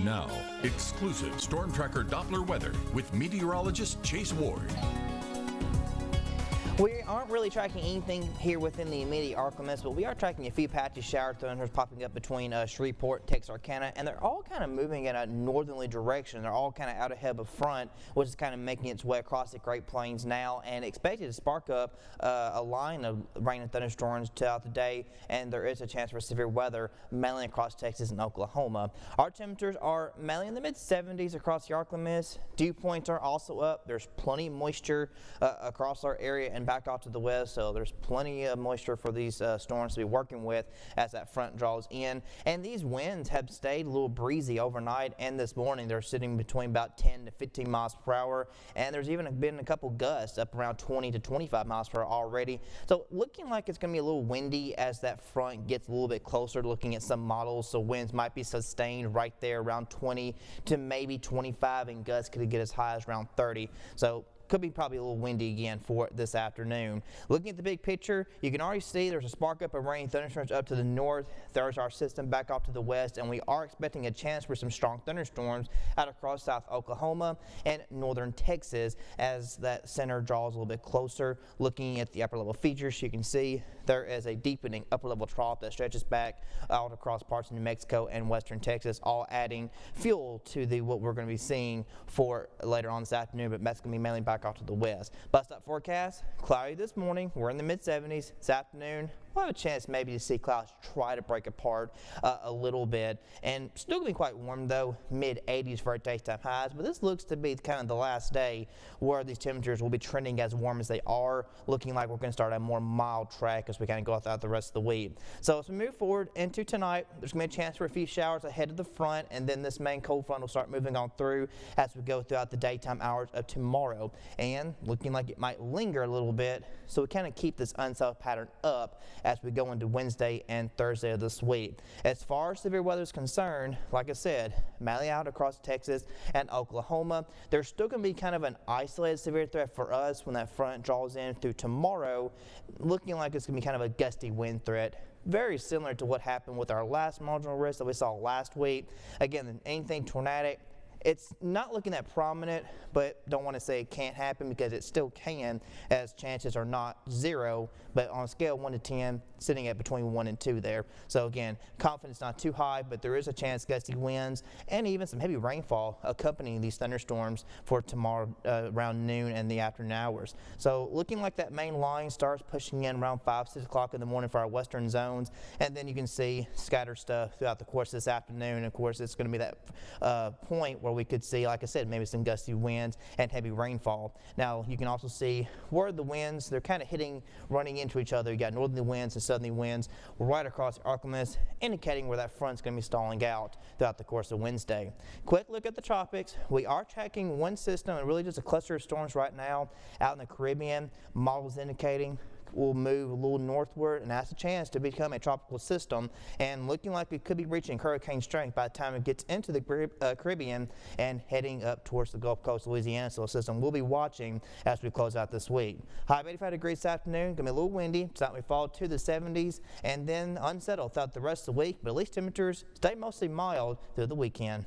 And now, exclusive Storm Tracker Doppler weather with meteorologist Chase Ward. We aren't really tracking anything here within the immediate Arkansas, but we are tracking a few patchy shower thunders popping up between Shreveport and Texarkana, and they're all kind of moving in a northerly direction. They're all kind of out ahead of front, which is kind of making its way across the Great Plains now, and expected to spark up a line of rain and thunderstorms throughout the day, and there is a chance for severe weather mainly across Texas and Oklahoma. Our temperatures are mainly in the mid-70s across the Arkansas. Dew points are also up. There's plenty of moisture across our area and back off to the west, so there's plenty of moisture for these storms to be working with as that front draws in. And these winds have stayed a little breezy overnight and this morning. They're sitting between about 10 to 15 miles per hour, and there's even been a couple gusts up around 20 to 25 miles per hour already. So looking like it's going to be a little windy as that front gets a little bit closer, looking at some models. So winds might be sustained right there around 20 to maybe 25, and gusts could get as high as around 30. So could be probably a little windy again for this afternoon. Looking at the big picture, you can already see there's a spark up of rain thunderstorms up to the north. There's our system back off to the west, and we are expecting a chance for some strong thunderstorms out across South Oklahoma and northern Texas as that center draws a little bit closer. Looking at the upper level features, you can see there is a deepening upper level trough that stretches back out across parts of New Mexico and western Texas, all adding fuel to what we're going to be seeing for later on this afternoon, but that's going to be mainly back off to the west. Bust up forecast, cloudy this morning. We're in the mid-70s. This afternoon, we'll have a chance maybe to see clouds try to break apart a little bit, and still going to be quite warm though, mid-80s for our daytime highs. But this looks to be kind of the last day where these temperatures will be trending as warm as they are, looking like we're going to start a more mild track as we kind of go throughout the rest of the week. So as we move forward into tonight, there's going to be a chance for a few showers ahead of the front, and then this main cold front will start moving on through as we go throughout the daytime hours of tomorrow, and looking like it might linger a little bit, so we kind of keep this unsettled pattern up as we go into Wednesday and Thursday of this week. As far as severe weather is concerned, like I said, mainly out across Texas and Oklahoma. There's still going to be kind of an isolated severe threat for us when that front draws in through tomorrow, looking like it's going to be kind of a gusty wind threat. Very similar to what happened with our last marginal risk that we saw last week. Again, anything tornadic, it's not looking that prominent, but don't want to say it can't happen because it still can, as chances are not 0, but on a scale of 1 to 10, sitting at between 1 and 2 there. So again, confidence not too high, but there is a chance gusty winds and even some heavy rainfall accompanying these thunderstorms for tomorrow around noon and the afternoon hours. So looking like that main line starts pushing in around 5, 6 o'clock in the morning for our western zones, and then you can see scattered stuff throughout the course of this afternoon. Of course, it's going to be that point where we could see, like I said, maybe some gusty winds and heavy rainfall. Now you can also see where the winds, they're kind of running into each other. You got northerly winds and southerly winds right across Arkansas, indicating where that front's going to be stalling out throughout the course of Wednesday. Quick look at the tropics. We are tracking one system and really just a cluster of storms right now out in the Caribbean. Models indicating will move a little northward and has a chance to become a tropical system, and looking like it could be reaching hurricane strength by the time it gets into the Caribbean and heading up towards the Gulf Coast Louisiana. So a system we'll be watching as we close out this week. High of 85 degrees this afternoon, going to be a little windy, so we fall to the 70s, and then unsettled throughout the rest of the week, but at least temperatures stay mostly mild through the weekend.